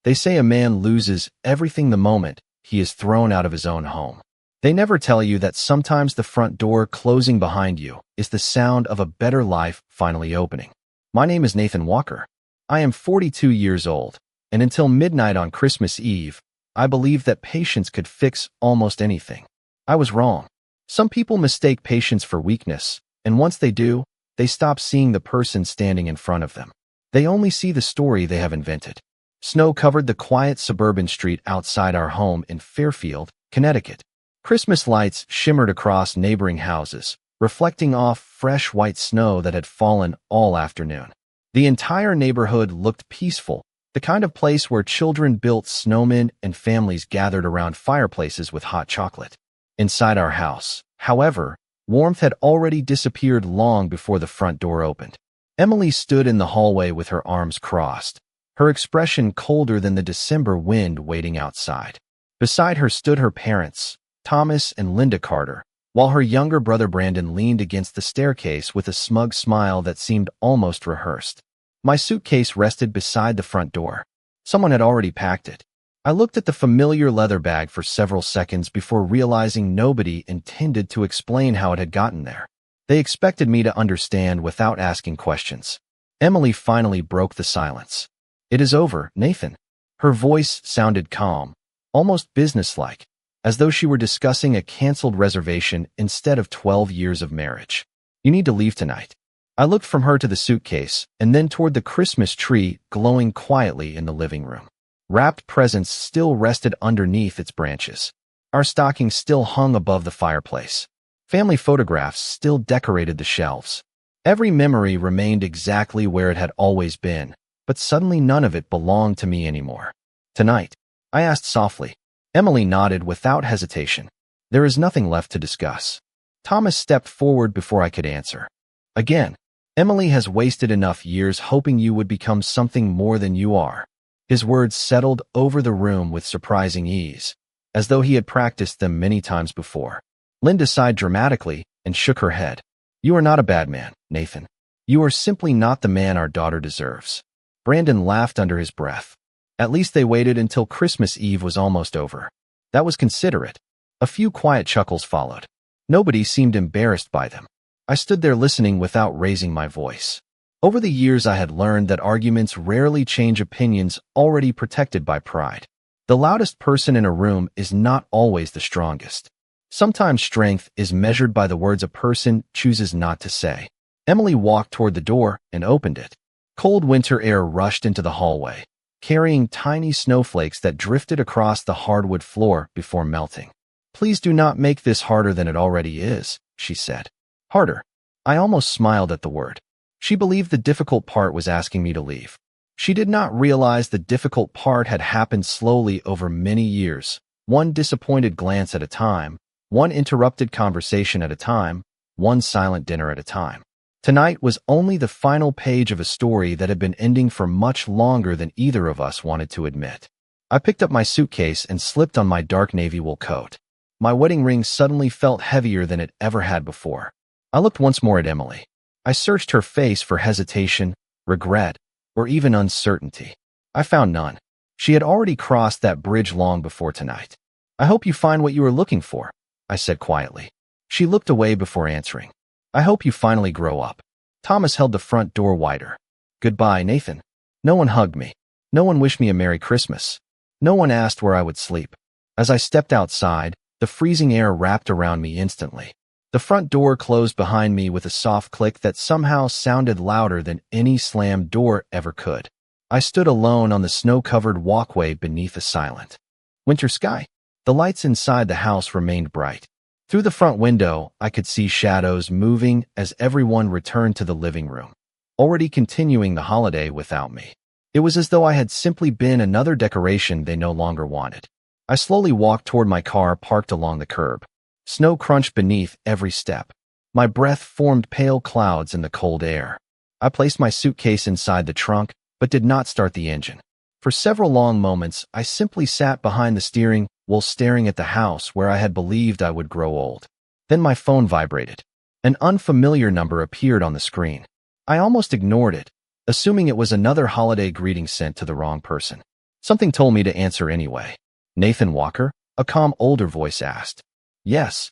They say a man loses everything the moment he is thrown out of his own home. They never tell you that sometimes the front door closing behind you is the sound of a better life finally opening. My name is Nathan Walker. I am 42 years old, and until midnight on Christmas Eve, I believed that patience could fix almost anything. I was wrong. Some people mistake patience for weakness, and once they do, they stop seeing the person standing in front of them. They only see the story they have invented. Snow covered the quiet suburban street outside our home in Fairfield, Connecticut. Christmas lights shimmered across neighboring houses, reflecting off fresh white snow that had fallen all afternoon. The entire neighborhood looked peaceful, the kind of place where children built snowmen and families gathered around fireplaces with hot chocolate. Inside our house, however, warmth had already disappeared long before the front door opened. Emily stood in the hallway with her arms crossed, her expression colder than the December wind waiting outside. Beside her stood her parents, Thomas and Linda Carter, while her younger brother Brandon leaned against the staircase with a smug smile that seemed almost rehearsed. My suitcase rested beside the front door. Someone had already packed it. I looked at the familiar leather bag for several seconds before realizing nobody intended to explain how it had gotten there. They expected me to understand without asking questions. Emily finally broke the silence. "It is over, Nathan." Her voice sounded calm, almost businesslike, as though she were discussing a canceled reservation instead of 12 years of marriage. "You need to leave tonight." I looked from her to the suitcase and then toward the Christmas tree glowing quietly in the living room. Wrapped presents still rested underneath its branches. Our stockings still hung above the fireplace. Family photographs still decorated the shelves. Every memory remained exactly where it had always been, but suddenly none of it belonged to me anymore. "Tonight?" I asked softly. Emily nodded without hesitation. "There is nothing left to discuss." Thomas stepped forward before I could answer. "Again, Emily has wasted enough years hoping you would become something more than you are." His words settled over the room with surprising ease, as though he had practiced them many times before. Linda sighed dramatically and shook her head. "You are not a bad man, Nathan. You are simply not the man our daughter deserves." Brandon laughed under his breath. "At least they waited until Christmas Eve was almost over. That was considerate." A few quiet chuckles followed. Nobody seemed embarrassed by them. I stood there listening without raising my voice. Over the years I had learned that arguments rarely change opinions already protected by pride. The loudest person in a room is not always the strongest. Sometimes strength is measured by the words a person chooses not to say. Emily walked toward the door and opened it. Cold winter air rushed into the hallway, carrying tiny snowflakes that drifted across the hardwood floor before melting. "Please do not make this harder than it already is," she said. "Harder." I almost smiled at the word. She believed the difficult part was asking me to leave. She did not realize the difficult part had happened slowly over many years, one disappointed glance at a time, one interrupted conversation at a time, one silent dinner at a time. Tonight was only the final page of a story that had been ending for much longer than either of us wanted to admit. I picked up my suitcase and slipped on my dark navy wool coat. My wedding ring suddenly felt heavier than it ever had before. I looked once more at Emily. I searched her face for hesitation, regret, or even uncertainty. I found none. She had already crossed that bridge long before tonight. "I hope you find what you are looking for," I said quietly. She looked away before answering. "I hope you finally grow up." Thomas held the front door wider. "Goodbye, Nathan." No one hugged me. No one wished me a Merry Christmas. No one asked where I would sleep. As I stepped outside, the freezing air wrapped around me instantly. The front door closed behind me with a soft click that somehow sounded louder than any slammed door ever could. I stood alone on the snow-covered walkway beneath a silent winter sky. The lights inside the house remained bright. Through the front window, I could see shadows moving as everyone returned to the living room, already continuing the holiday without me. It was as though I had simply been another decoration they no longer wanted. I slowly walked toward my car parked along the curb. Snow crunched beneath every step. My breath formed pale clouds in the cold air. I placed my suitcase inside the trunk, but did not start the engine. For several long moments, I simply sat behind the steering wheel staring at the house where I had believed I would grow old. Then my phone vibrated. An unfamiliar number appeared on the screen. I almost ignored it, assuming it was another holiday greeting sent to the wrong person. Something told me to answer anyway. Nathan Walker? A calm older voice asked. Yes.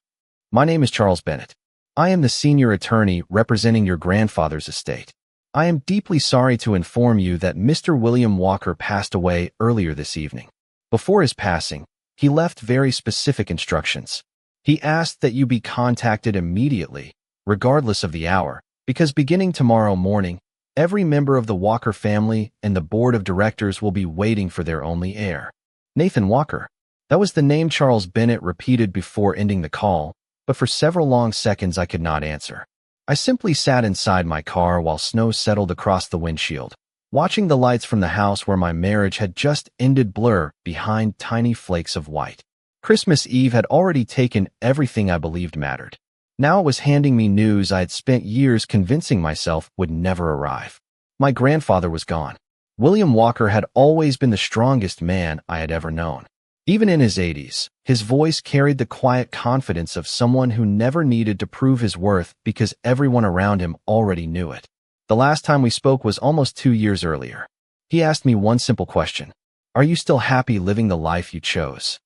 My name is Charles Bennett. I am the senior attorney representing your grandfather's estate. I am deeply sorry to inform you that Mr. William Walker passed away earlier this evening. Before his passing, he left very specific instructions. He asked that you be contacted immediately, regardless of the hour, because beginning tomorrow morning, every member of the Walker family and the board of directors will be waiting for their only heir. Nathan Walker. That was the name Charles Bennett repeated before ending the call, but for several long seconds I could not answer. I simply sat inside my car while snow settled across the windshield, watching the lights from the house where my marriage had just ended blur behind tiny flakes of white. Christmas Eve had already taken everything I believed mattered. Now it was handing me news I had spent years convincing myself would never arrive. My grandfather was gone. William Walker had always been the strongest man I had ever known. Even in his 80s, his voice carried the quiet confidence of someone who never needed to prove his worth because everyone around him already knew it. The last time we spoke was almost 2 years earlier. He asked me one simple question. Are you still happy living the life you chose?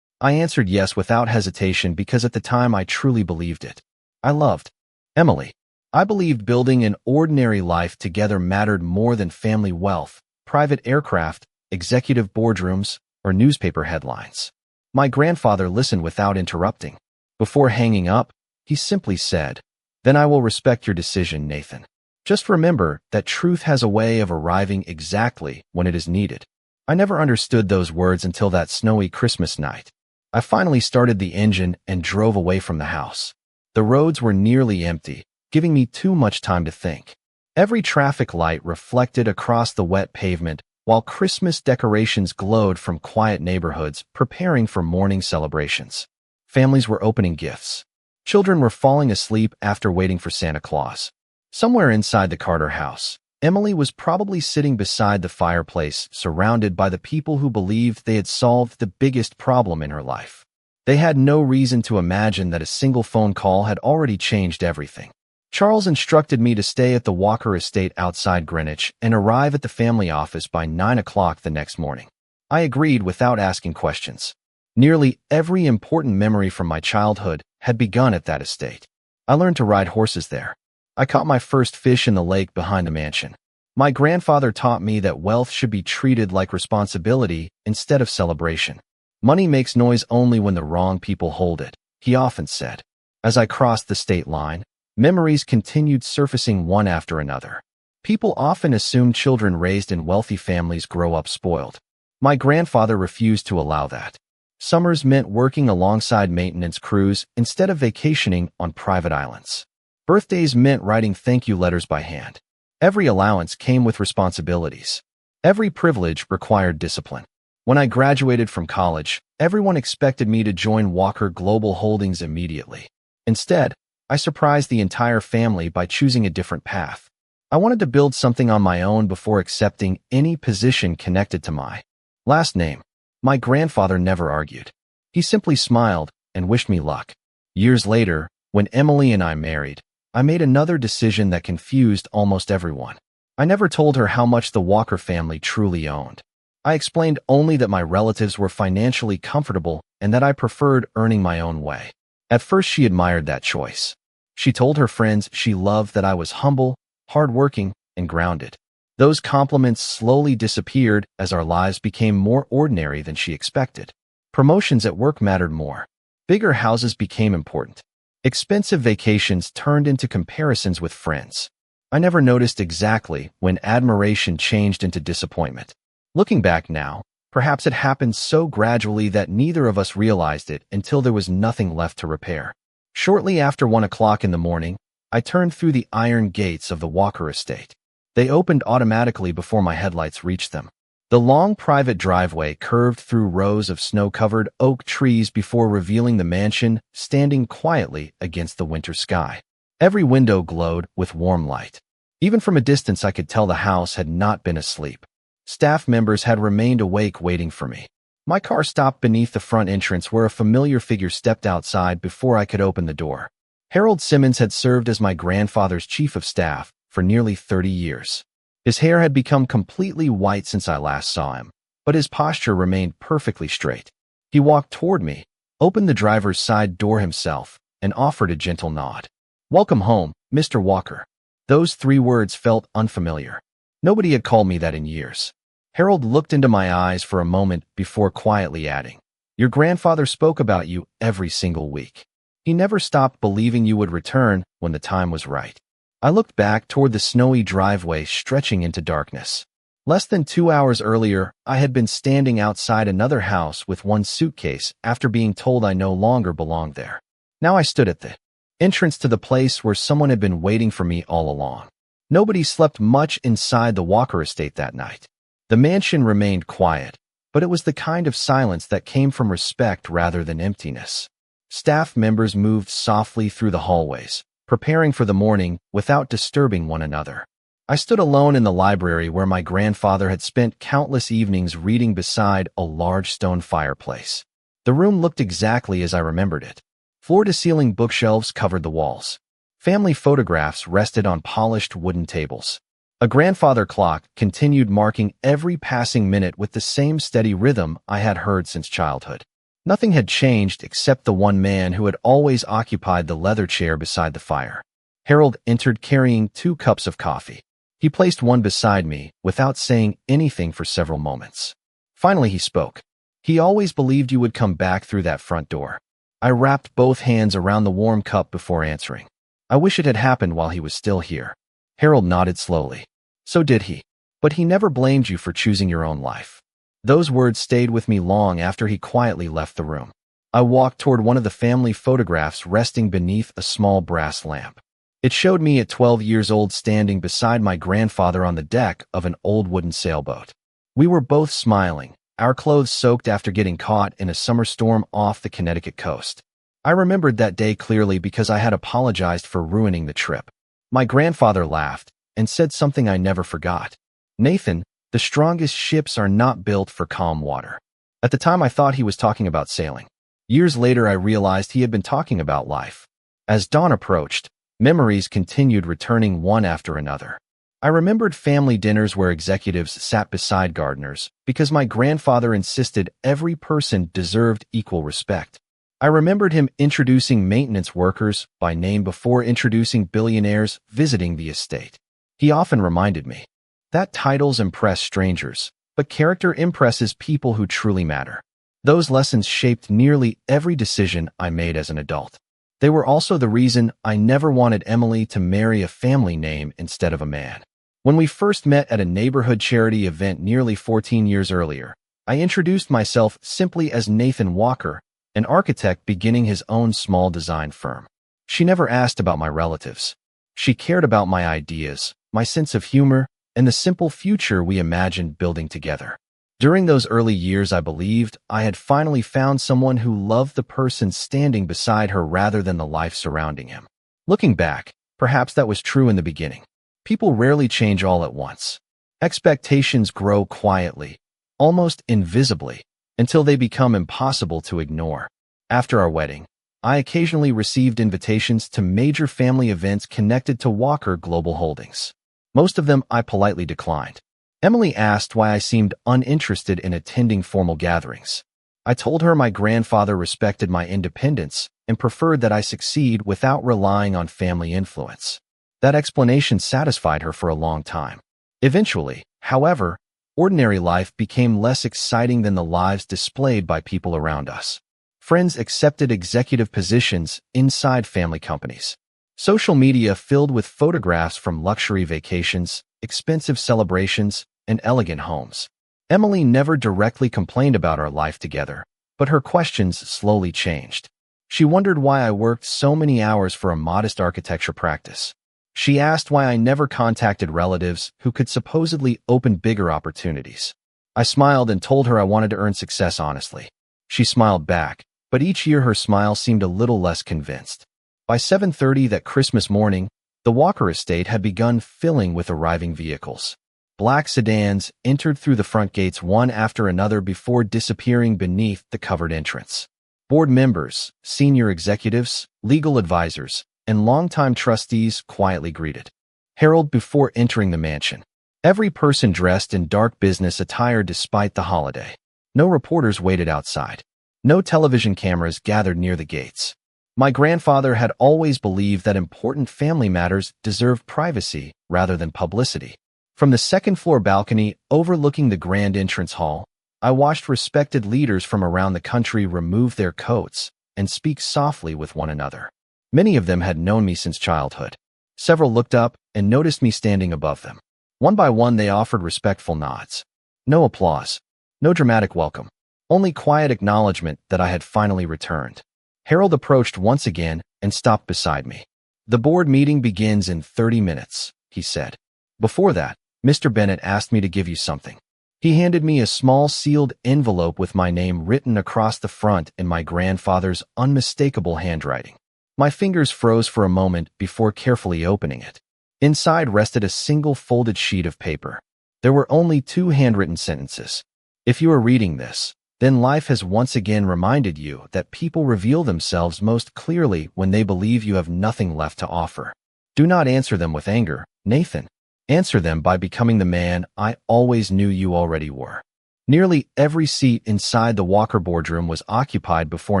I answered yes without hesitation because at the time I truly believed it. I loved Emily. I believed building an ordinary life together mattered more than family wealth, private aircraft, executive boardrooms, or newspaper headlines. My grandfather listened without interrupting. Before hanging up, he simply said, "Then I will respect your decision, Nathan. Just remember that truth has a way of arriving exactly when it is needed." I never understood those words until that snowy Christmas night. I finally started the engine and drove away from the house. The roads were nearly empty, giving me too much time to think. Every traffic light reflected across the wet pavement, while Christmas decorations glowed from quiet neighborhoods preparing for morning celebrations. Families were opening gifts. Children were falling asleep after waiting for Santa Claus. Somewhere inside the Carter house, Emily was probably sitting beside the fireplace, surrounded by the people who believed they had solved the biggest problem in her life. They had no reason to imagine that a single phone call had already changed everything. Charles instructed me to stay at the Walker estate outside Greenwich and arrive at the family office by 9 o'clock the next morning. I agreed without asking questions. Nearly every important memory from my childhood had begun at that estate. I learned to ride horses there. I caught my first fish in the lake behind the mansion. My grandfather taught me that wealth should be treated like responsibility instead of celebration. Money makes noise only when the wrong people hold it, he often said. As I crossed the state line, memories continued surfacing one after another. People often assume children raised in wealthy families grow up spoiled. My grandfather refused to allow that. Summers meant working alongside maintenance crews instead of vacationing on private islands. Birthdays meant writing thank you letters by hand. Every allowance came with responsibilities. Every privilege required discipline. When I graduated from college, everyone expected me to join Walker Global Holdings immediately. Instead, I surprised the entire family by choosing a different path. I wanted to build something on my own before accepting any position connected to my last name. My grandfather never argued. He simply smiled and wished me luck. Years later, when Emily and I married, I made another decision that confused almost everyone. I never told her how much the Walker family truly owned. I explained only that my relatives were financially comfortable and that I preferred earning my own way. At first, she admired that choice. She told her friends she loved that I was humble, hardworking, and grounded. Those compliments slowly disappeared as our lives became more ordinary than she expected. Promotions at work mattered more. Bigger houses became important. Expensive vacations turned into comparisons with friends. I never noticed exactly when admiration changed into disappointment. Looking back now, perhaps it happened so gradually that neither of us realized it until there was nothing left to repair. Shortly after 1 o'clock in the morning, I turned through the iron gates of the Walker estate. They opened automatically before my headlights reached them. The long private driveway curved through rows of snow-covered oak trees before revealing the mansion standing quietly against the winter sky. Every window glowed with warm light. Even from a distance, I could tell the house had not been asleep. Staff members had remained awake waiting for me. My car stopped beneath the front entrance where a familiar figure stepped outside before I could open the door. Harold Simmons had served as my grandfather's chief of staff for nearly 30 years. His hair had become completely white since I last saw him, but his posture remained perfectly straight. He walked toward me, opened the driver's side door himself, and offered a gentle nod. "Welcome home, Mr. Walker." Those 3 words felt unfamiliar. Nobody had called me that in years. Harold looked into my eyes for a moment before quietly adding, "Your grandfather spoke about you every single week. He never stopped believing you would return when the time was right." I looked back toward the snowy driveway stretching into darkness. Less than 2 hours earlier, I had been standing outside another house with one suitcase after being told I no longer belonged there. Now I stood at the entrance to the place where someone had been waiting for me all along. Nobody slept much inside the Walker estate that night. The mansion remained quiet, but it was the kind of silence that came from respect rather than emptiness. Staff members moved softly through the hallways, preparing for the morning without disturbing one another. I stood alone in the library where my grandfather had spent countless evenings reading beside a large stone fireplace. The room looked exactly as I remembered it. Floor-to-ceiling bookshelves covered the walls. Family photographs rested on polished wooden tables. A grandfather clock continued marking every passing minute with the same steady rhythm I had heard since childhood. Nothing had changed except the one man who had always occupied the leather chair beside the fire. Harold entered carrying 2 cups of coffee. He placed one beside me without saying anything for several moments. Finally, he spoke. "He always believed you would come back through that front door." I wrapped both hands around the warm cup before answering. "I wish it had happened while he was still here." Harold nodded slowly. "So did he. But he never blamed you for choosing your own life." Those words stayed with me long after he quietly left the room. I walked toward one of the family photographs resting beneath a small brass lamp. It showed me at 12 years old standing beside my grandfather on the deck of an old wooden sailboat. We were both smiling, our clothes soaked after getting caught in a summer storm off the Connecticut coast. I remembered that day clearly because I had apologized for ruining the trip. My grandfather laughed and said something I never forgot. "Nathan, the strongest ships are not built for calm water." At the time, I thought he was talking about sailing. Years later, I realized he had been talking about life. As dawn approached, memories continued returning one after another. I remembered family dinners where executives sat beside gardeners because my grandfather insisted every person deserved equal respect. I remembered him introducing maintenance workers by name before introducing billionaires visiting the estate. He often reminded me that titles impress strangers, but character impresses people who truly matter. Those lessons shaped nearly every decision I made as an adult. They were also the reason I never wanted Emily to marry a family name instead of a man. When we first met at a neighborhood charity event nearly 14 years earlier, I introduced myself simply as Nathan Walker, an architect beginning his own small design firm. She never asked about my relatives. She cared about my ideas, my sense of humor, and the simple future we imagined building together. During those early years, I believed I had finally found someone who loved the person standing beside her rather than the life surrounding him. Looking back, perhaps that was true in the beginning. People rarely change all at once. Expectations grow quietly, almost invisibly, until they become impossible to ignore. After our wedding, I occasionally received invitations to major family events connected to Walker Global Holdings. Most of them I politely declined. Emily asked why I seemed uninterested in attending formal gatherings. I told her my grandfather respected my independence and preferred that I succeed without relying on family influence. That explanation satisfied her for a long time. Eventually, however, ordinary life became less exciting than the lives displayed by people around us. Friends accepted executive positions inside family companies. Social media filled with photographs from luxury vacations, expensive celebrations, and elegant homes. Emily never directly complained about our life together, but her questions slowly changed. She wondered why I worked so many hours for a modest architecture practice. She asked why I never contacted relatives who could supposedly open bigger opportunities. I smiled and told her I wanted to earn success honestly. She smiled back, but each year her smile seemed a little less convinced. By 7:30 that Christmas morning, the Walker estate had begun filling with arriving vehicles. Black sedans entered through the front gates one after another before disappearing beneath the covered entrance. Board members, senior executives, legal advisors, and longtime trustees quietly greeted Harold before entering the mansion. Every person dressed in dark business attire despite the holiday. No reporters waited outside. No television cameras gathered near the gates. My grandfather had always believed that important family matters deserved privacy rather than publicity. From the second-floor balcony overlooking the grand entrance hall, I watched respected leaders from around the country remove their coats and speak softly with one another. Many of them had known me since childhood. Several looked up and noticed me standing above them. One by one, they offered respectful nods. No applause. No dramatic welcome. Only quiet acknowledgement that I had finally returned. Harold approached once again and stopped beside me. "The board meeting begins in 30 minutes, he said. "Before that, Mr. Bennett asked me to give you something." He handed me a small sealed envelope with my name written across the front in my grandfather's unmistakable handwriting. My fingers froze for a moment before carefully opening it. Inside rested a single folded sheet of paper. There were only 2 handwritten sentences. "If you are reading this, then life has once again reminded you that people reveal themselves most clearly when they believe you have nothing left to offer. Do not answer them with anger, Nathan. Answer them by becoming the man I always knew you already were." Nearly every seat inside the Walker boardroom was occupied before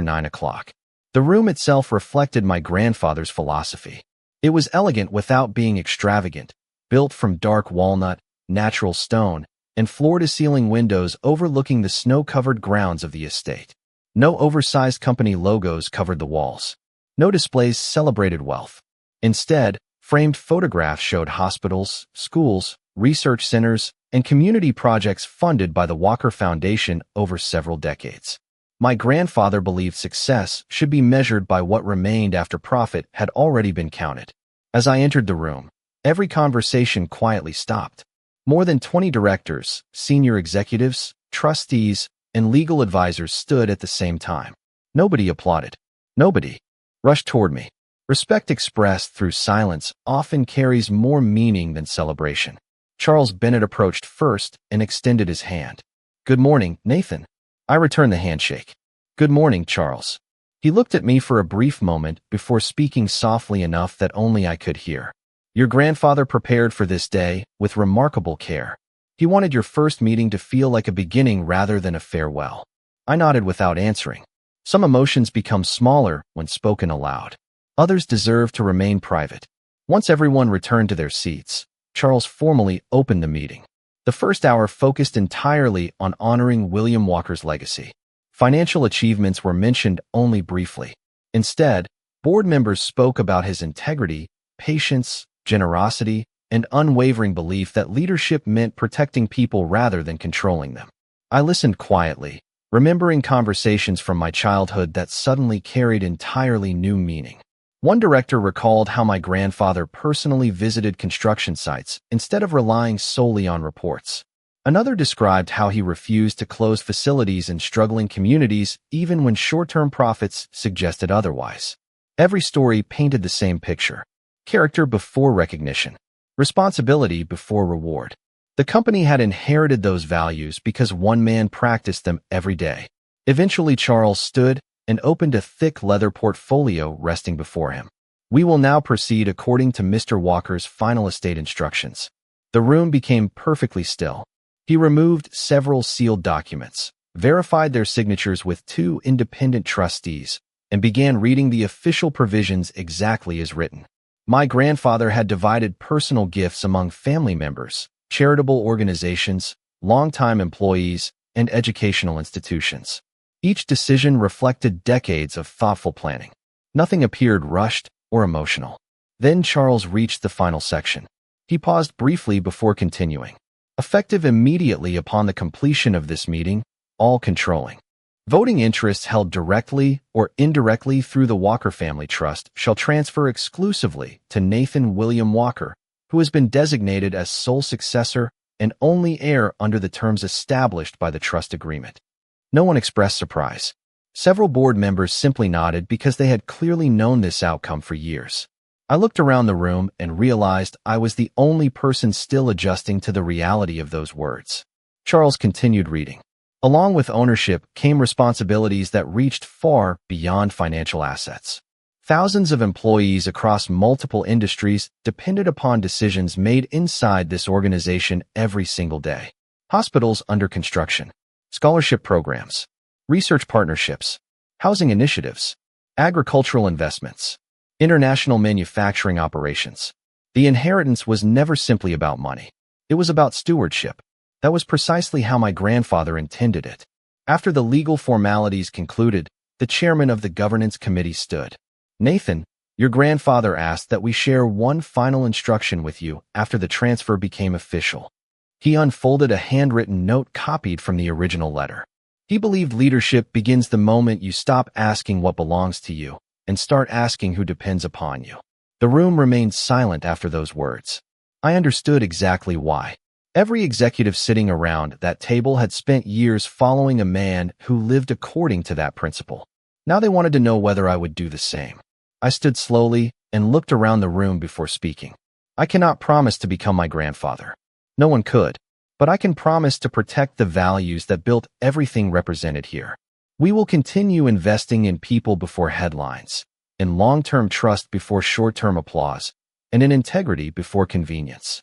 9 o'clock. The room itself reflected my grandfather's philosophy. It was elegant without being extravagant, built from dark walnut, natural stone, and floor-to-ceiling windows overlooking the snow-covered grounds of the estate. No oversized company logos covered the walls. No displays celebrated wealth. Instead, framed photographs showed hospitals, schools, research centers, and community projects funded by the Walker Foundation over several decades. My grandfather believed success should be measured by what remained after profit had already been counted. As I entered the room, every conversation quietly stopped. More than 20 directors, senior executives, trustees, and legal advisors stood at the same time. Nobody applauded. Nobody rushed toward me. Respect expressed through silence often carries more meaning than celebration. Charles Bennett approached first and extended his hand. "Good morning, Nathan." I returned the handshake. "Good morning, Charles." He looked at me for a brief moment before speaking softly enough that only I could hear. "Your grandfather prepared for this day with remarkable care. He wanted your first meeting to feel like a beginning rather than a farewell." I nodded without answering. Some emotions become smaller when spoken aloud. Others deserve to remain private. Once everyone returned to their seats, Charles formally opened the meeting. The first hour focused entirely on honoring William Walker's legacy. Financial achievements were mentioned only briefly. Instead, board members spoke about his integrity, patience, generosity, and unwavering belief that leadership meant protecting people rather than controlling them. I listened quietly, remembering conversations from my childhood that suddenly carried entirely new meaning. One director recalled how my grandfather personally visited construction sites instead of relying solely on reports. Another described how he refused to close facilities in struggling communities even when short-term profits suggested otherwise. Every story painted the same picture: character before recognition, responsibility before reward. The company had inherited those values because one man practiced them every day. Eventually, Charles stood and opened a thick leather portfolio resting before him. "We will now proceed according to Mr. Walker's final estate instructions." The room became perfectly still. He removed several sealed documents, verified their signatures with 2 independent trustees, and began reading the official provisions exactly as written. My grandfather had divided personal gifts among family members, charitable organizations, longtime employees, and educational institutions. Each decision reflected decades of thoughtful planning. Nothing appeared rushed or emotional. Then Charles reached the final section. He paused briefly before continuing. "Effective immediately upon the completion of this meeting, all controlling voting interests held directly or indirectly through the Walker Family Trust shall transfer exclusively to Nathan William Walker, who has been designated as sole successor and only heir under the terms established by the trust agreement." No one expressed surprise. Several board members simply nodded because they had clearly known this outcome for years. I looked around the room and realized I was the only person still adjusting to the reality of those words. Charles continued reading. Along with ownership came responsibilities that reached far beyond financial assets. Thousands of employees across multiple industries depended upon decisions made inside this organization every single day. Hospitals under construction, scholarship programs, research partnerships, housing initiatives, agricultural investments, international manufacturing operations. The inheritance was never simply about money. It was about stewardship. That was precisely how my grandfather intended it. After the legal formalities concluded, the chairman of the governance committee stood. "Nathan, your grandfather asked that we share one final instruction with you after the transfer became official." He unfolded a handwritten note copied from the original letter. He believed leadership begins the moment you stop asking what belongs to you and start asking who depends upon you. The room remained silent after those words. I understood exactly why. Every executive sitting around that table had spent years following a man who lived according to that principle. Now they wanted to know whether I would do the same. I stood slowly and looked around the room before speaking. I cannot promise to become my grandfather. No one could. But I can promise to protect the values that built everything represented here. We will continue investing in people before headlines, in long-term trust before short-term applause, and in integrity before convenience.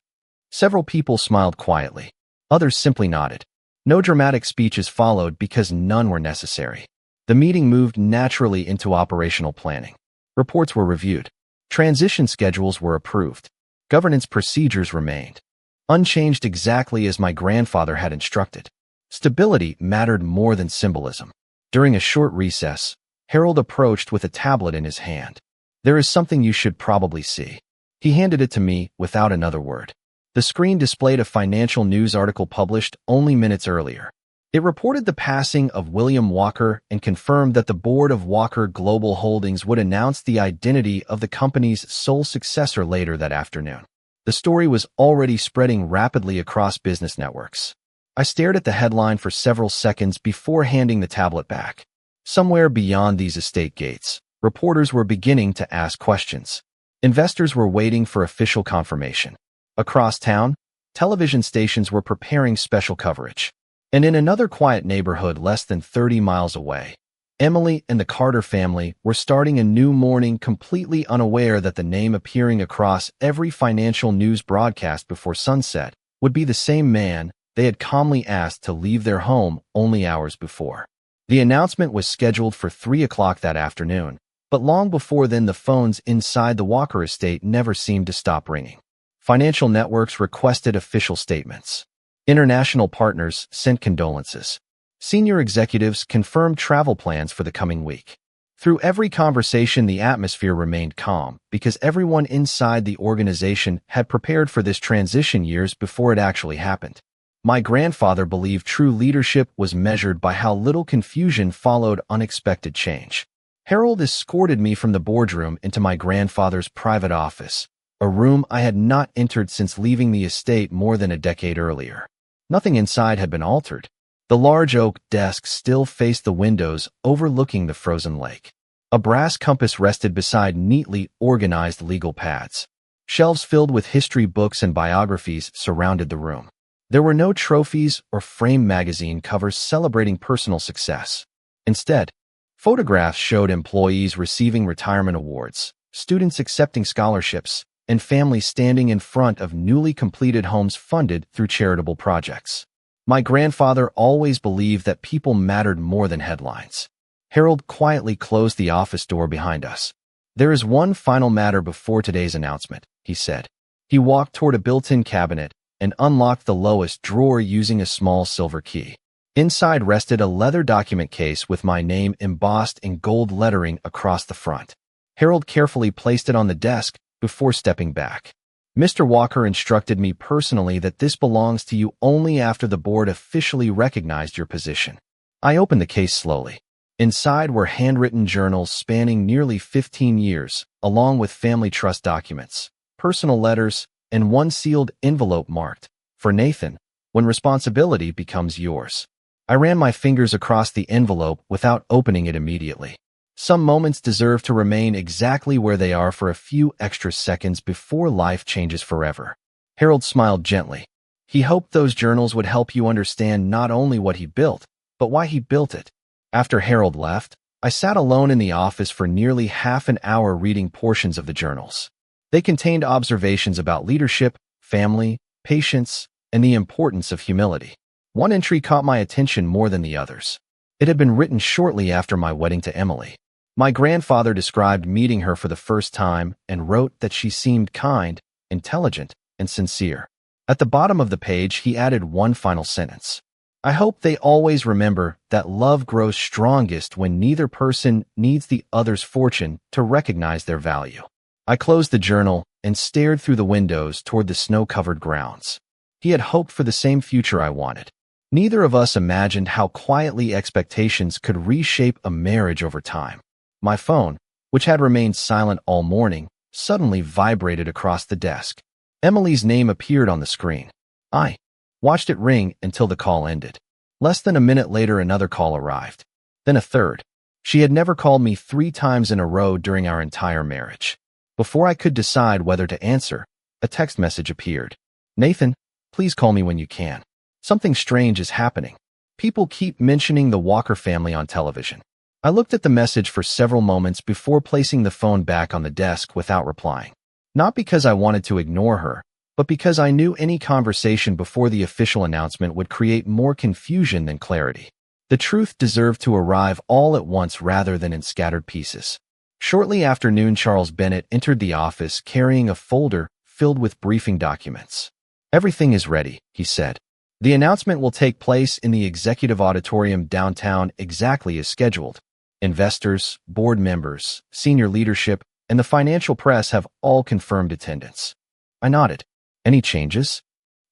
Several people smiled quietly. Others simply nodded. No dramatic speeches followed because none were necessary. The meeting moved naturally into operational planning. Reports were reviewed. Transition schedules were approved. Governance procedures remained unchanged exactly as my grandfather had instructed. Stability mattered more than symbolism. During a short recess, Harold approached with a tablet in his hand. "There is something you should probably see." He handed it to me without another word. The screen displayed a financial news article published only minutes earlier. It reported the passing of William Walker and confirmed that the board of Walker Global Holdings would announce the identity of the company's sole successor later that afternoon. The story was already spreading rapidly across business networks. I stared at the headline for several seconds before handing the tablet back. Somewhere beyond these estate gates, reporters were beginning to ask questions. Investors were waiting for official confirmation. Across town, television stations were preparing special coverage. And in another quiet neighborhood less than 30 miles away, Emily and the Carter family were starting a new morning completely unaware that the name appearing across every financial news broadcast before sunset would be the same man they had calmly asked to leave their home only hours before. The announcement was scheduled for 3 o'clock that afternoon, but long before then the phones inside the Walker estate never seemed to stop ringing. Financial networks requested official statements. International partners sent condolences. Senior executives confirmed travel plans for the coming week. Through every conversation, the atmosphere remained calm because everyone inside the organization had prepared for this transition years before it actually happened. My grandfather believed true leadership was measured by how little confusion followed unexpected change. Harold escorted me from the boardroom into my grandfather's private office, a room I had not entered since leaving the estate more than a decade earlier. Nothing inside had been altered. The large oak desk still faced the windows overlooking the frozen lake. A brass compass rested beside neatly organized legal pads. Shelves filled with history books and biographies surrounded the room. There were no trophies or framed magazine covers celebrating personal success. Instead, photographs showed employees receiving retirement awards, students accepting scholarships, and families standing in front of newly completed homes funded through charitable projects. My grandfather always believed that people mattered more than headlines. Harold quietly closed the office door behind us. "There is one final matter before today's announcement," he said. He walked toward a built-in cabinet and unlocked the lowest drawer using a small silver key. Inside rested a leather document case with my name embossed in gold lettering across the front. Harold carefully placed it on the desk before stepping back. "Mr. Walker instructed me personally that this belongs to you only after the board officially recognized your position." I opened the case slowly. Inside were handwritten journals spanning nearly 15 years, along with family trust documents, personal letters, and one sealed envelope marked, "For Nathan, when responsibility becomes yours." I ran my fingers across the envelope without opening it immediately. Some moments deserve to remain exactly where they are for a few extra seconds before life changes forever. Harold smiled gently. He hoped those journals would help you understand not only what he built, but why he built it. After Harold left, I sat alone in the office for nearly half an hour reading portions of the journals. They contained observations about leadership, family, patience, and the importance of humility. One entry caught my attention more than the others. It had been written shortly after my wedding to Emily. My grandfather described meeting her for the first time and wrote that she seemed kind, intelligent, and sincere. At the bottom of the page, he added one final sentence. I hope they always remember that love grows strongest when neither person needs the other's fortune to recognize their value. I closed the journal and stared through the windows toward the snow-covered grounds. He had hoped for the same future I wanted. Neither of us imagined how quietly expectations could reshape a marriage over time. My phone, which had remained silent all morning, suddenly vibrated across the desk. Emily's name appeared on the screen. I watched it ring until the call ended. Less than a minute later, another call arrived. Then a third. She had never called me 3 times in a row during our entire marriage. Before I could decide whether to answer, a text message appeared. Nathan, please call me when you can. Something strange is happening. People keep mentioning the Walker family on television. I looked at the message for several moments before placing the phone back on the desk without replying. Not because I wanted to ignore her, but because I knew any conversation before the official announcement would create more confusion than clarity. The truth deserved to arrive all at once rather than in scattered pieces. Shortly after noon, Charles Bennett entered the office carrying a folder filled with briefing documents. Everything is ready, he said. The announcement will take place in the executive auditorium downtown exactly as scheduled. Investors, board members, senior leadership, and the financial press have all confirmed attendance. I nodded. Any changes?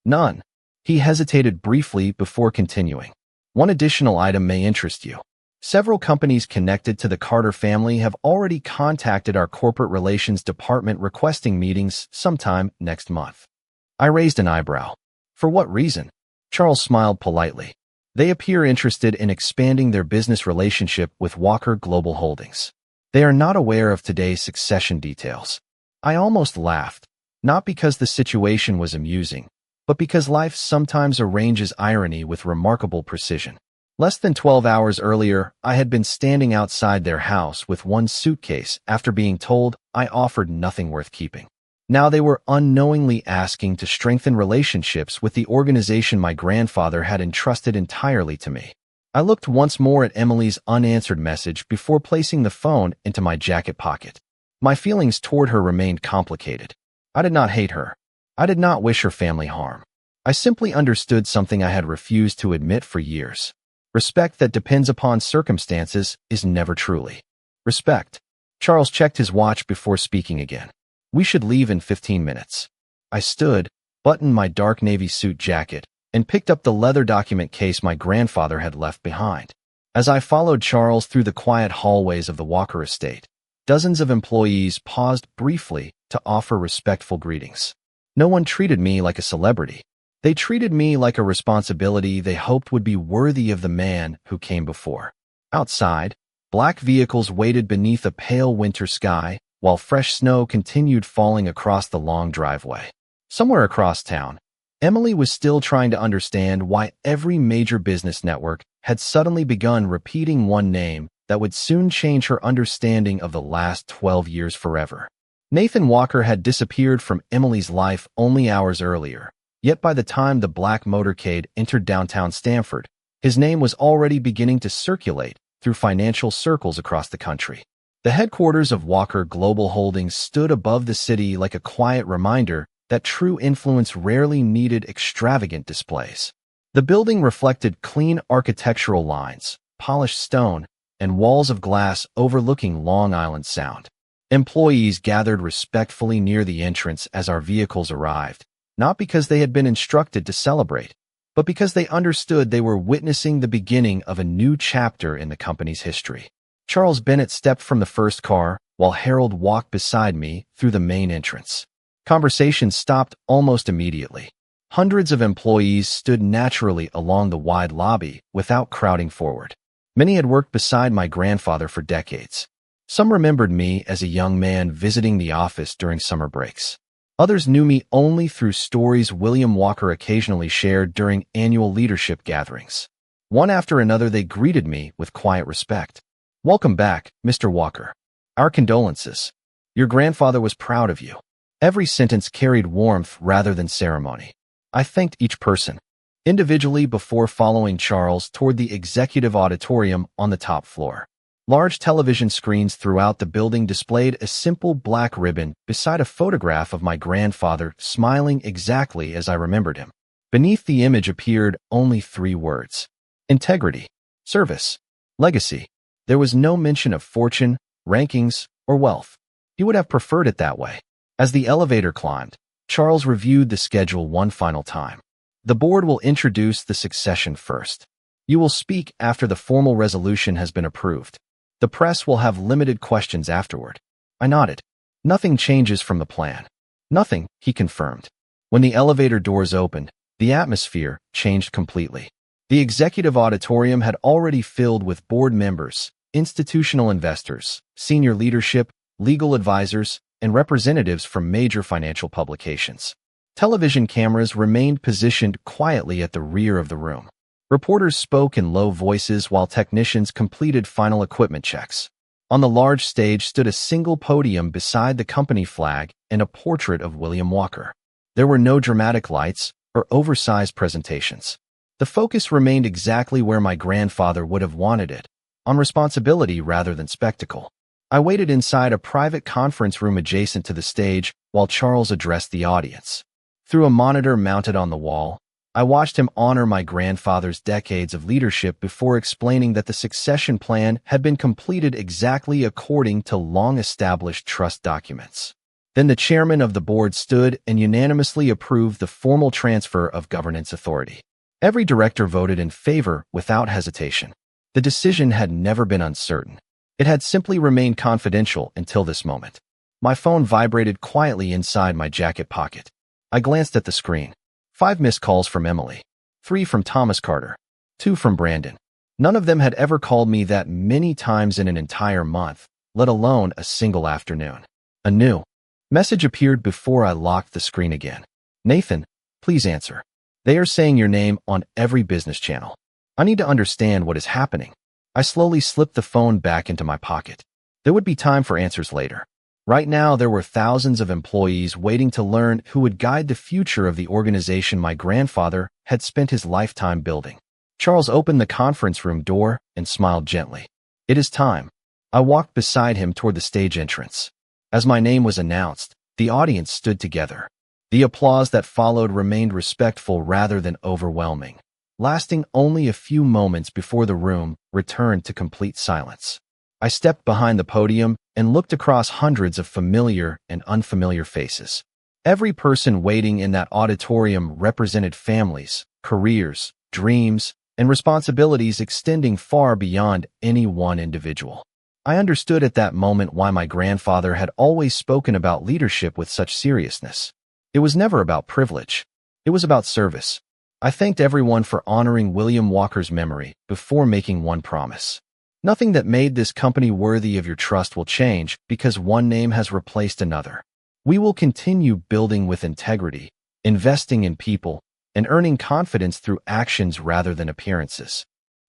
None. He hesitated briefly before continuing. One additional item may interest you. Several companies connected to the Carter family have already contacted our corporate relations department requesting meetings sometime next month. I raised an eyebrow. For what reason? Charles smiled politely. They appear interested in expanding their business relationship with Walker Global Holdings. They are not aware of today's succession details. I almost laughed, not because the situation was amusing, but because life sometimes arranges irony with remarkable precision. Less than 12 hours earlier, I had been standing outside their house with one suitcase after being told I offered nothing worth keeping. Now they were unknowingly asking to strengthen relationships with the organization my grandfather had entrusted entirely to me. I looked once more at Emily's unanswered message before placing the phone into my jacket pocket. My feelings toward her remained complicated. I did not hate her. I did not wish her family harm. I simply understood something I had refused to admit for years. Respect that depends upon circumstances is never truly respect. Charles checked his watch before speaking again. We should leave in 15 minutes. I stood, buttoned my dark navy suit jacket, and picked up the leather document case my grandfather had left behind. As I followed Charles through the quiet hallways of the Walker estate, dozens of employees paused briefly to offer respectful greetings. No one treated me like a celebrity. They treated me like a responsibility they hoped would be worthy of the man who came before. Outside, black vehicles waited beneath a pale winter sky, while fresh snow continued falling across the long driveway. Somewhere across town, Emily was still trying to understand why every major business network had suddenly begun repeating one name that would soon change her understanding of the last 12 years forever. Nathan Walker had disappeared from Emily's life only hours earlier. Yet by the time the black motorcade entered downtown Stamford, his name was already beginning to circulate through financial circles across the country. The headquarters of Walker Global Holdings stood above the city like a quiet reminder that true influence rarely needed extravagant displays. The building reflected clean architectural lines, polished stone, and walls of glass overlooking Long Island Sound. Employees gathered respectfully near the entrance as our vehicles arrived, not because they had been instructed to celebrate, but because they understood they were witnessing the beginning of a new chapter in the company's history. Charles Bennett stepped from the first car, while Harold walked beside me through the main entrance. Conversation stopped almost immediately. Hundreds of employees stood naturally along the wide lobby without crowding forward. Many had worked beside my grandfather for decades. Some remembered me as a young man visiting the office during summer breaks. Others knew me only through stories William Walker occasionally shared during annual leadership gatherings. One after another, they greeted me with quiet respect. Welcome back, Mr. Walker. Our condolences. Your grandfather was proud of you. Every sentence carried warmth rather than ceremony. I thanked each person individually before following Charles toward the executive auditorium on the top floor. Large television screens throughout the building displayed a simple black ribbon beside a photograph of my grandfather smiling exactly as I remembered him. Beneath the image appeared only 3 words: integrity, service, legacy. There was no mention of fortune, rankings, or wealth. He would have preferred it that way. As the elevator climbed, Charles reviewed the schedule one final time. The board will introduce the succession first. You will speak after the formal resolution has been approved. The press will have limited questions afterward. I nodded. Nothing changes from the plan. Nothing, he confirmed. When the elevator doors opened, the atmosphere changed completely. The executive auditorium had already filled with board members, institutional investors, senior leadership, legal advisors, and representatives from major financial publications. Television cameras remained positioned quietly at the rear of the room. Reporters spoke in low voices while technicians completed final equipment checks. On the large stage stood a single podium beside the company flag and a portrait of William Walker. There were no dramatic lights or oversized presentations. The focus remained exactly where my grandfather would have wanted it, on responsibility rather than spectacle. I waited inside a private conference room adjacent to the stage while Charles addressed the audience. Through a monitor mounted on the wall, I watched him honor my grandfather's decades of leadership before explaining that the succession plan had been completed exactly according to long-established trust documents. Then the chairman of the board stood and unanimously approved the formal transfer of governance authority. Every director voted in favor without hesitation. The decision had never been uncertain. It had simply remained confidential until this moment. My phone vibrated quietly inside my jacket pocket. I glanced at the screen. 5 missed calls from Emily. 3 from Thomas Carter. 2 from Brandon. None of them had ever called me that many times in an entire month, let alone a single afternoon. A new message appeared before I locked the screen again. Nathan, please answer. They are saying your name on every business channel. I need to understand what is happening. I slowly slipped the phone back into my pocket. There would be time for answers later. Right now, there were thousands of employees waiting to learn who would guide the future of the organization my grandfather had spent his lifetime building. Charles opened the conference room door and smiled gently. It is time. I walked beside him toward the stage entrance. As my name was announced, the audience stood together. The applause that followed remained respectful rather than overwhelming, lasting only a few moments before the room returned to complete silence. I stepped behind the podium and looked across hundreds of familiar and unfamiliar faces. Every person waiting in that auditorium represented families, careers, dreams, and responsibilities extending far beyond any one individual. I understood at that moment why my grandfather had always spoken about leadership with such seriousness. It was never about privilege. It was about service. I thanked everyone for honoring William Walker's memory before making one promise. Nothing that made this company worthy of your trust will change because one name has replaced another. We will continue building with integrity, investing in people, and earning confidence through actions rather than appearances.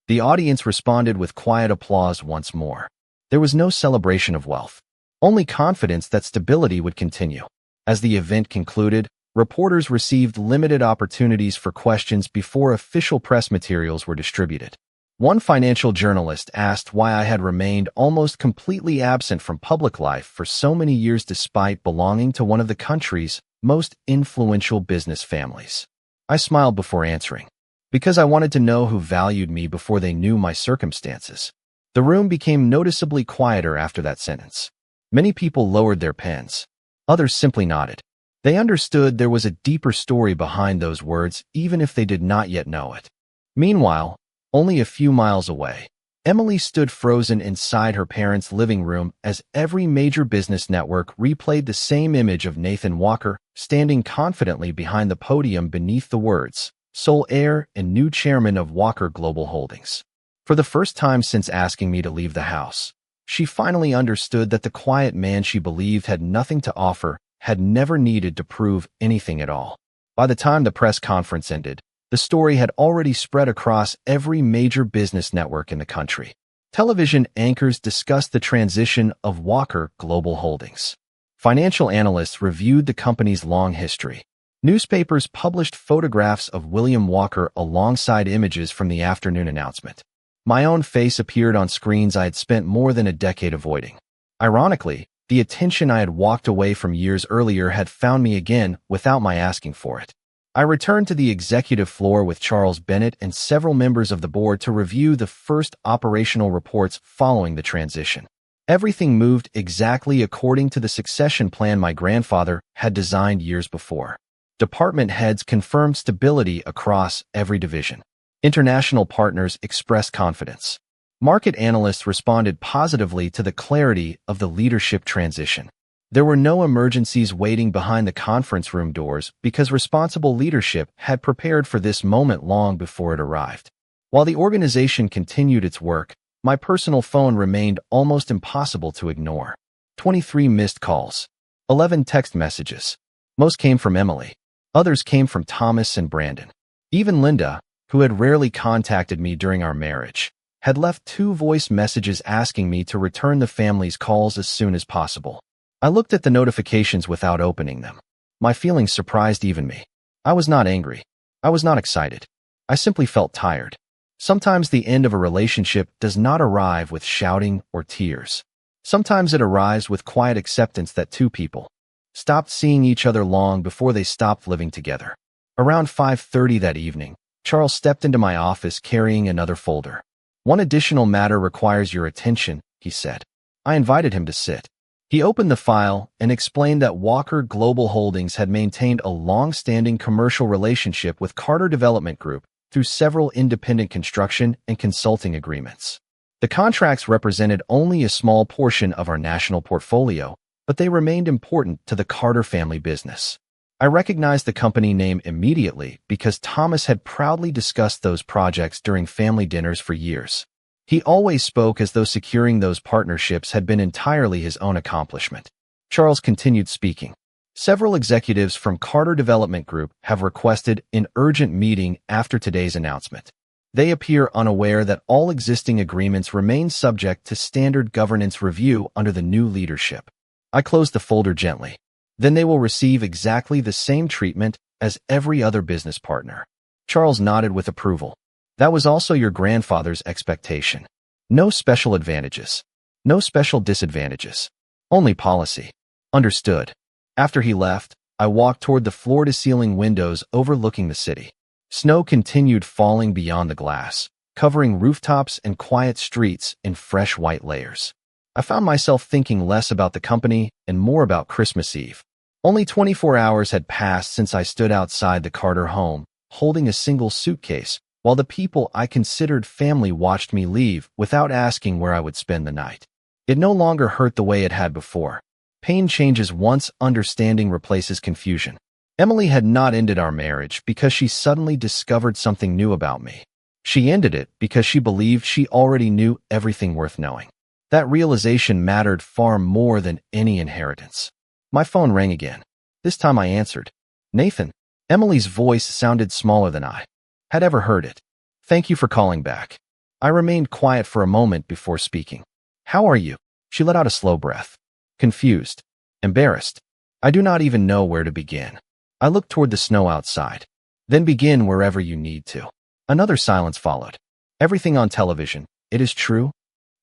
The audience responded with quiet applause once more. There was no celebration of wealth, only confidence that stability would continue. As the event concluded, reporters received limited opportunities for questions before official press materials were distributed. One financial journalist asked why I had remained almost completely absent from public life for so many years despite belonging to one of the country's most influential business families. I smiled before answering, because I wanted to know who valued me before they knew my circumstances. The room became noticeably quieter after that sentence. Many people lowered their pens. Others simply nodded. They understood there was a deeper story behind those words, even if they did not yet know it. Meanwhile, only a few miles away, Emily stood frozen inside her parents' living room as every major business network replayed the same image of Nathan Walker standing confidently behind the podium beneath the words, sole heir and new chairman of Walker Global Holdings. For the first time since asking me to leave the house, she finally understood that the quiet man she believed had nothing to offer had never needed to prove anything at all. By the time the press conference ended, the story had already spread across every major business network in the country. Television anchors discussed the transition of Walker Global Holdings. Financial analysts reviewed the company's long history. Newspapers published photographs of William Walker alongside images from the afternoon announcement. My own face appeared on screens I had spent more than a decade avoiding. Ironically, the attention I had walked away from years earlier had found me again without my asking for it. I returned to the executive floor with Charles Bennett and several members of the board to review the first operational reports following the transition. Everything moved exactly according to the succession plan my grandfather had designed years before. Department heads confirmed stability across every division. International partners expressed confidence. Market analysts responded positively to the clarity of the leadership transition. There were no emergencies waiting behind the conference room doors because responsible leadership had prepared for this moment long before it arrived. While the organization continued its work, my personal phone remained almost impossible to ignore. 23 missed calls. 11 text messages. Most came from Emily. Others came from Thomas and Brandon. Even Linda, who had rarely contacted me during our marriage, had left 2 voice messages asking me to return the family's calls as soon as possible. I looked at the notifications without opening them. My feelings surprised even me. I was not angry. I was not excited. I simply felt tired. Sometimes the end of a relationship does not arrive with shouting or tears. Sometimes it arrives with quiet acceptance that 2 people stopped seeing each other long before they stopped living together. Around 5:30 that evening, Charles stepped into my office carrying another folder. "One additional matter requires your attention," he said. I invited him to sit. He opened the file and explained that Walker Global Holdings had maintained a long-standing commercial relationship with Carter Development Group through several independent construction and consulting agreements. The contracts represented only a small portion of our national portfolio, but they remained important to the Carter family business. I recognized the company name immediately because Thomas had proudly discussed those projects during family dinners for years. He always spoke as though securing those partnerships had been entirely his own accomplishment. Charles continued speaking. "Several executives from Carter Development Group have requested an urgent meeting after today's announcement. They appear unaware that all existing agreements remain subject to standard governance review under the new leadership." I closed the folder gently. "Then they will receive exactly the same treatment as every other business partner." Charles nodded with approval. "That was also your grandfather's expectation. No special advantages. No special disadvantages. Only policy." "Understood." After he left, I walked toward the floor-to-ceiling windows overlooking the city. Snow continued falling beyond the glass, covering rooftops and quiet streets in fresh white layers. I found myself thinking less about the company and more about Christmas Eve. Only 24 hours had passed since I stood outside the Carter home, holding a single suitcase, while the people I considered family watched me leave without asking where I would spend the night. It no longer hurt the way it had before. Pain changes once understanding replaces confusion. Emily had not ended our marriage because she suddenly discovered something new about me. She ended it because she believed she already knew everything worth knowing. That realization mattered far more than any inheritance. My phone rang again. This time I answered. "Nathan." Emily's voice sounded smaller than I had ever heard it. "Thank you for calling back." I remained quiet for a moment before speaking. "How are you?" She let out a slow breath. "Confused. Embarrassed. I do not even know where to begin." I looked toward the snow outside. "Then begin wherever you need to." Another silence followed. "Everything on television, it is true?"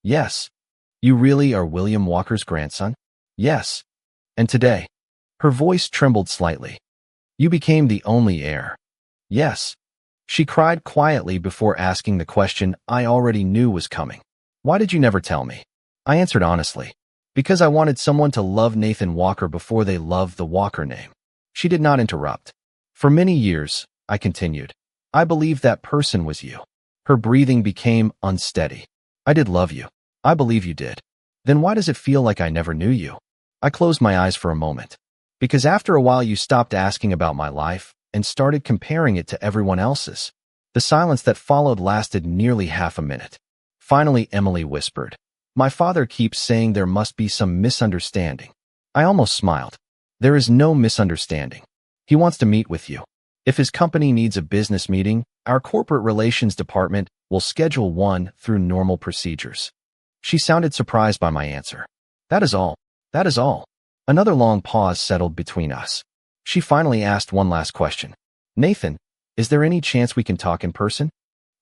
"Yes." "You really are William Walker's grandson?" "Yes." "And today?" Her voice trembled slightly. "You became the only heir." "Yes." She cried quietly before asking the question I already knew was coming. "Why did you never tell me?" I answered honestly. "Because I wanted someone to love Nathan Walker before they loved the Walker name." She did not interrupt. "For many years," I continued, "I believed that person was you." Her breathing became unsteady. "I did love you. I believe you did. Then why does it feel like I never knew you?" I closed my eyes for a moment. "Because after a while you stopped asking about my life and started comparing it to everyone else's." The silence that followed lasted nearly half a minute. Finally, Emily whispered, "My father keeps saying there must be some misunderstanding." I almost smiled. "There is no misunderstanding. He wants to meet with you. If his company needs a business meeting, our corporate relations department will schedule one through normal procedures." She sounded surprised by my answer. That is all. That is all. Another long pause settled between us. She finally asked one last question. Nathan, is there any chance we can talk in person?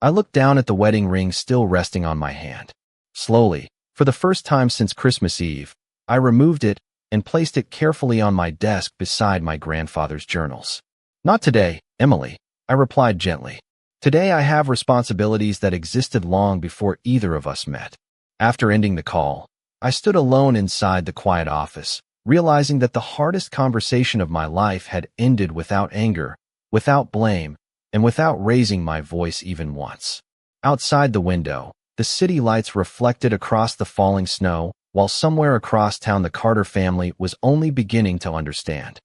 I looked down at the wedding ring still resting on my hand. Slowly, for the first time since Christmas Eve, I removed it and placed it carefully on my desk beside my grandfather's journals. Not today, Emily, I replied gently. Today I have responsibilities that existed long before either of us met. After ending the call, I stood alone inside the quiet office, realizing that the hardest conversation of my life had ended without anger, without blame, and without raising my voice even once. Outside the window, the city lights reflected across the falling snow, while somewhere across town the Carter family was only beginning to understand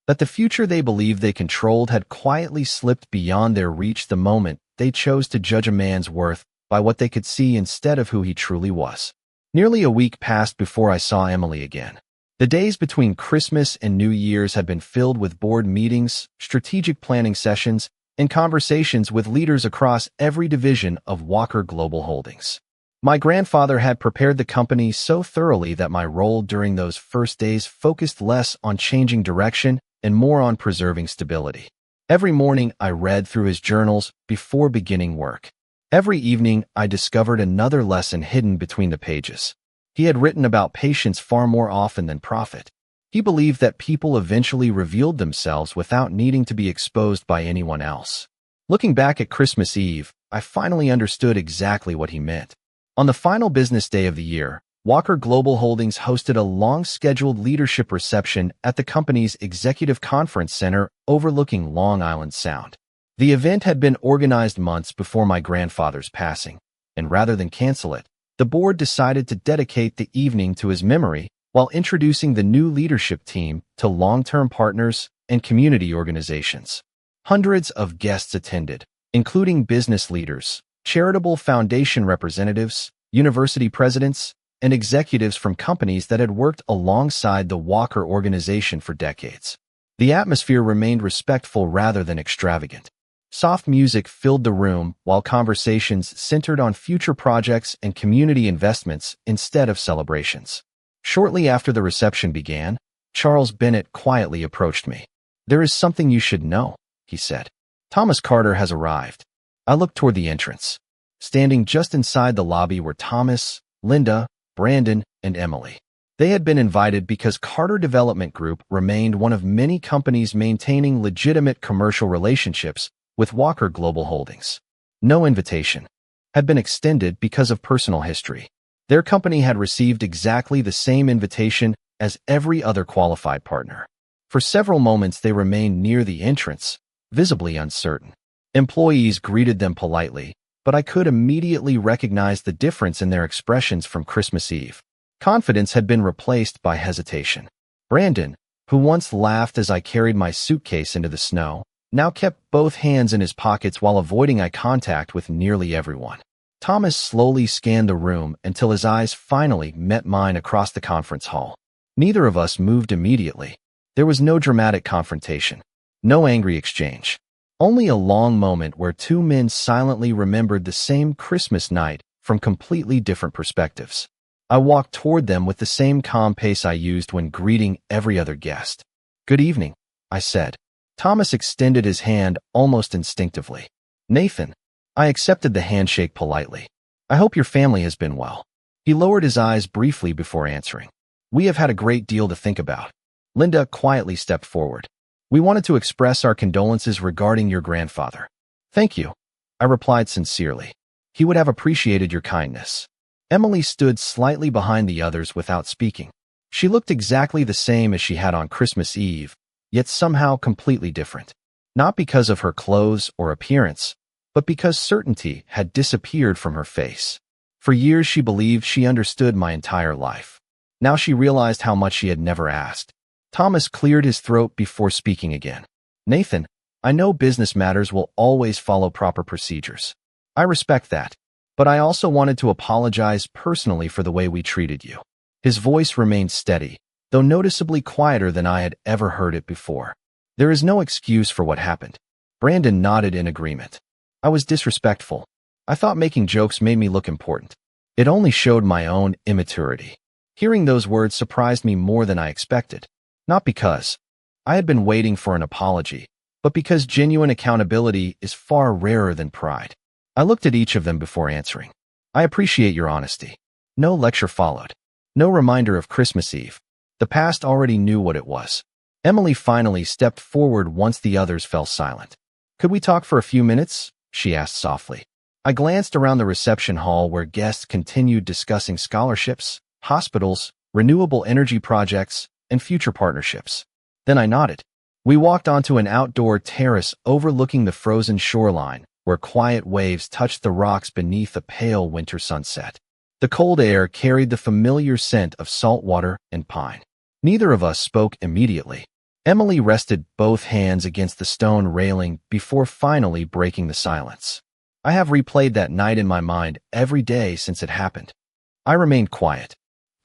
that the future they believed they controlled had quietly slipped beyond their reach the moment they chose to judge a man's worth by what they could see instead of who he truly was. Nearly a week passed before I saw Emily again. The days between Christmas and New Year's had been filled with board meetings, strategic planning sessions, and conversations with leaders across every division of Walker Global Holdings. My grandfather had prepared the company so thoroughly that my role during those first days focused less on changing direction and more on preserving stability. Every morning I read through his journals before beginning work. Every evening I discovered another lesson hidden between the pages. He had written about patience far more often than profit. He believed that people eventually revealed themselves without needing to be exposed by anyone else. Looking back at Christmas Eve, I finally understood exactly what he meant. On the final business day of the year, Walker Global Holdings hosted a long-scheduled leadership reception at the company's executive conference center overlooking Long Island Sound. The event had been organized months before my grandfather's passing, and rather than cancel it, the board decided to dedicate the evening to his memory while introducing the new leadership team to long-term partners and community organizations. Hundreds of guests attended, including business leaders, charitable foundation representatives, university presidents, and executives from companies that had worked alongside the Walker organization for decades. The atmosphere remained respectful rather than extravagant. Soft music filled the room while conversations centered on future projects and community investments instead of celebrations. Shortly after the reception began, Charles Bennett quietly approached me. There is something you should know, he said. Thomas Carter has arrived. I looked toward the entrance. Standing just inside the lobby were Thomas, Linda, Brandon, and Emily. They had been invited because Carter Development Group remained one of many companies maintaining legitimate commercial relationships with Walker Global Holdings. No invitation had been extended because of personal history. Their company had received exactly the same invitation as every other qualified partner. For several moments they remained near the entrance, visibly uncertain. Employees greeted them politely, but I could immediately recognize the difference in their expressions from Christmas Eve. Confidence had been replaced by hesitation. Brandon, who once laughed as I carried my suitcase into the snow, now kept both hands in his pockets while avoiding eye contact with nearly everyone. Thomas slowly scanned the room until his eyes finally met mine across the conference hall. Neither of us moved immediately. There was no dramatic confrontation, no angry exchange. Only a long moment where two men silently remembered the same Christmas night from completely different perspectives. I walked toward them with the same calm pace I used when greeting every other guest. Good evening, I said. Thomas extended his hand almost instinctively. Nathan. I accepted the handshake politely. I hope your family has been well. He lowered his eyes briefly before answering. We have had a great deal to think about. Linda quietly stepped forward. We wanted to express our condolences regarding your grandfather. Thank you, I replied sincerely. He would have appreciated your kindness. Emily stood slightly behind the others without speaking. She looked exactly the same as she had on Christmas Eve, yet somehow completely different. Not because of her clothes or appearance, but because certainty had disappeared from her face. For years she believed she understood my entire life. Now she realized how much she had never asked. Thomas cleared his throat before speaking again. Nathan, I know business matters will always follow proper procedures. I respect that, but I also wanted to apologize personally for the way we treated you. His voice remained steady, though noticeably quieter than I had ever heard it before. There is no excuse for what happened. Brandon nodded in agreement. I was disrespectful. I thought making jokes made me look important. It only showed my own immaturity. Hearing those words surprised me more than I expected. Not because I had been waiting for an apology, but because genuine accountability is far rarer than pride. I looked at each of them before answering. I appreciate your honesty. No lecture followed. No reminder of Christmas Eve. The past already knew what it was. Emily finally stepped forward once the others fell silent. Could we talk for a few minutes? She asked softly. I glanced around the reception hall where guests continued discussing scholarships, hospitals, renewable energy projects, and future partnerships. Then I nodded. We walked onto an outdoor terrace overlooking the frozen shoreline, where quiet waves touched the rocks beneath a pale winter sunset. The cold air carried the familiar scent of salt water and pine. Neither of us spoke immediately. Emily rested both hands against the stone railing before finally breaking the silence. I have replayed that night in my mind every day since it happened. I remained quiet.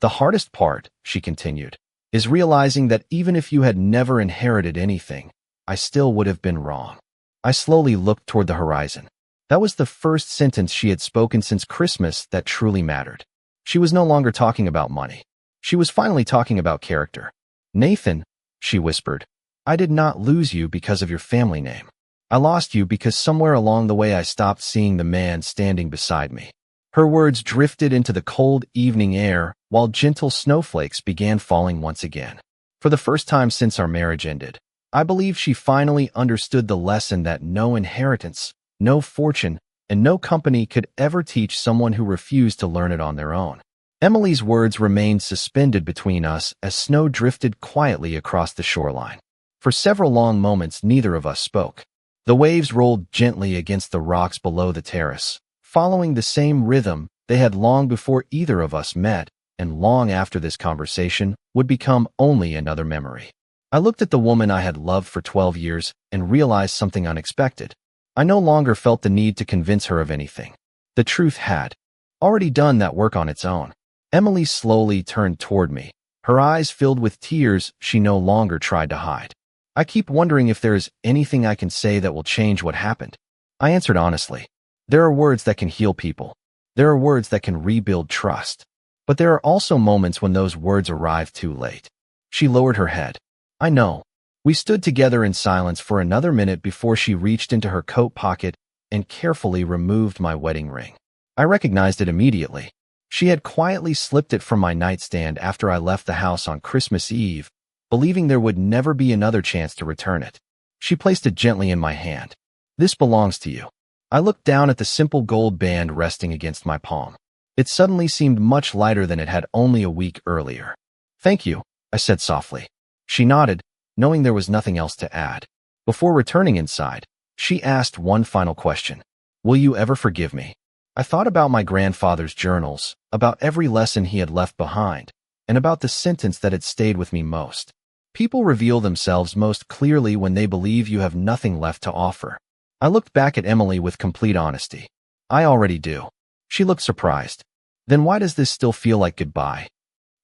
The hardest part, she continued, is realizing that even if you had never inherited anything, I still would have been wrong. I slowly looked toward the horizon. That was the first sentence she had spoken since Christmas that truly mattered. She was no longer talking about money. She was finally talking about character. Nathan, she whispered, I did not lose you because of your family name. I lost you because somewhere along the way I stopped seeing the man standing beside me. Her words drifted into the cold evening air while gentle snowflakes began falling once again. For the first time since our marriage ended, I believe she finally understood the lesson that no inheritance, no fortune, and no company could ever teach someone who refused to learn it on their own. Emily's words remained suspended between us as snow drifted quietly across the shoreline. For several long moments, neither of us spoke. The waves rolled gently against the rocks below the terrace, following the same rhythm they had long before either of us met, and long after this conversation would become only another memory. I looked at the woman I had loved for 12 years and realized something unexpected. I no longer felt the need to convince her of anything. The truth had already done that work on its own. Emily slowly turned toward me, her eyes filled with tears she no longer tried to hide. I keep wondering if there is anything I can say that will change what happened. I answered honestly. There are words that can heal people. There are words that can rebuild trust. But there are also moments when those words arrive too late. She lowered her head. I know. We stood together in silence for another minute before she reached into her coat pocket and carefully removed my wedding ring. I recognized it immediately. She had quietly slipped it from my nightstand after I left the house on Christmas Eve, believing there would never be another chance to return it. She placed it gently in my hand. This belongs to you. I looked down at the simple gold band resting against my palm. It suddenly seemed much lighter than it had only a week earlier. Thank you, I said softly. She nodded, knowing there was nothing else to add. Before returning inside, she asked one final question. Will you ever forgive me? I thought about my grandfather's journals, about every lesson he had left behind, and about the sentence that had stayed with me most. People reveal themselves most clearly when they believe you have nothing left to offer. I looked back at Emily with complete honesty. I already do. She looked surprised. Then why does this still feel like goodbye?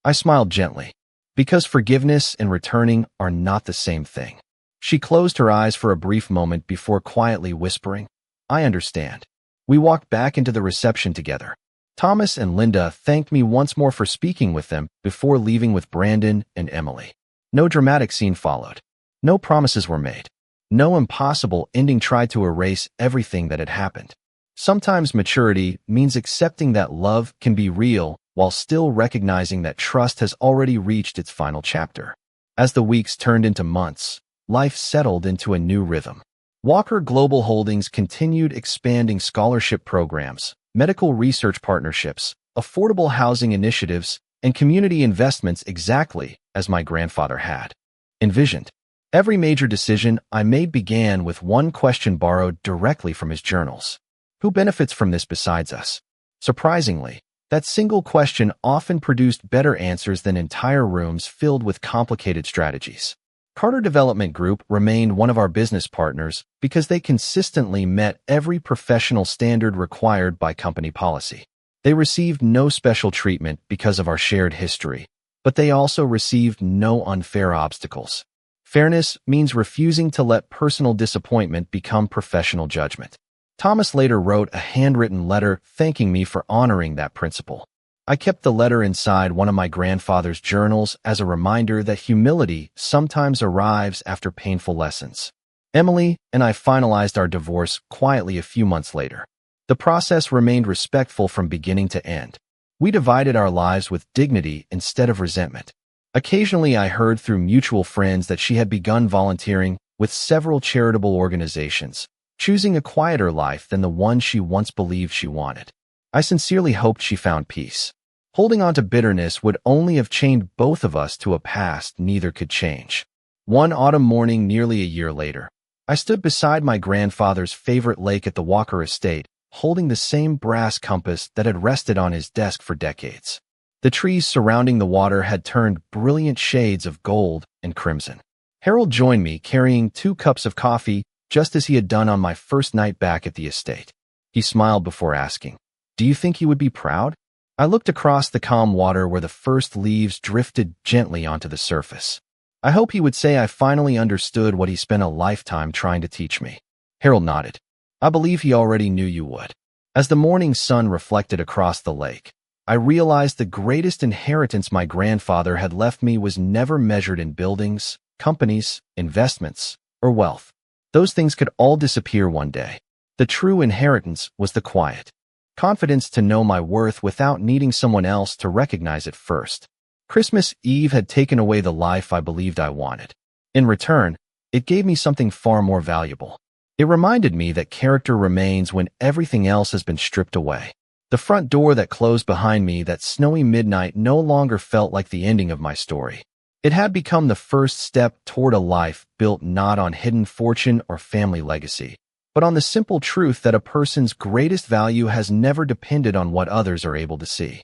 I smiled gently. Because forgiveness and returning are not the same thing. She closed her eyes for a brief moment before quietly whispering, I understand. We walked back into the reception together. Thomas and Linda thanked me once more for speaking with them before leaving with Brandon and Emily. No dramatic scene followed. No promises were made. No impossible ending tried to erase everything that had happened. Sometimes maturity means accepting that love can be real while still recognizing that trust has already reached its final chapter. As the weeks turned into months, life settled into a new rhythm. Walker Global Holdings continued expanding scholarship programs, medical research partnerships, affordable housing initiatives, and community investments exactly as my grandfather had envisioned. Every major decision I made began with one question borrowed directly from his journals. Who benefits from this besides us? Surprisingly, that single question often produced better answers than entire rooms filled with complicated strategies. Carter Development Group remained one of our business partners because they consistently met every professional standard required by company policy. They received no special treatment because of our shared history, but they also received no unfair obstacles. Fairness means refusing to let personal disappointment become professional judgment. Thomas later wrote a handwritten letter thanking me for honoring that principle. I kept the letter inside one of my grandfather's journals as a reminder that humility sometimes arrives after painful lessons. Emily and I finalized our divorce quietly a few months later. The process remained respectful from beginning to end. We divided our lives with dignity instead of resentment. Occasionally, I heard through mutual friends that she had begun volunteering with several charitable organizations, choosing a quieter life than the one she once believed she wanted. I sincerely hoped she found peace. Holding on to bitterness would only have chained both of us to a past neither could change. One autumn morning nearly a year later, I stood beside my grandfather's favorite lake at the Walker estate, holding the same brass compass that had rested on his desk for decades. The trees surrounding the water had turned brilliant shades of gold and crimson. Harold joined me, carrying 2 cups of coffee, just as he had done on my first night back at the estate. He smiled before asking, "Do you think he would be proud?" I looked across the calm water where the first leaves drifted gently onto the surface. I hope he would say I finally understood what he spent a lifetime trying to teach me. Harold nodded. I believe he already knew you would. As the morning sun reflected across the lake, I realized the greatest inheritance my grandfather had left me was never measured in buildings, companies, investments, or wealth. Those things could all disappear one day. The true inheritance was the quiet confidence to know my worth without needing someone else to recognize it first. Christmas Eve had taken away the life I believed I wanted. In return, it gave me something far more valuable. It reminded me that character remains when everything else has been stripped away. The front door that closed behind me that snowy midnight no longer felt like the ending of my story. It had become the first step toward a life built not on hidden fortune or family legacy, but on the simple truth that a person's greatest value has never depended on what others are able to see.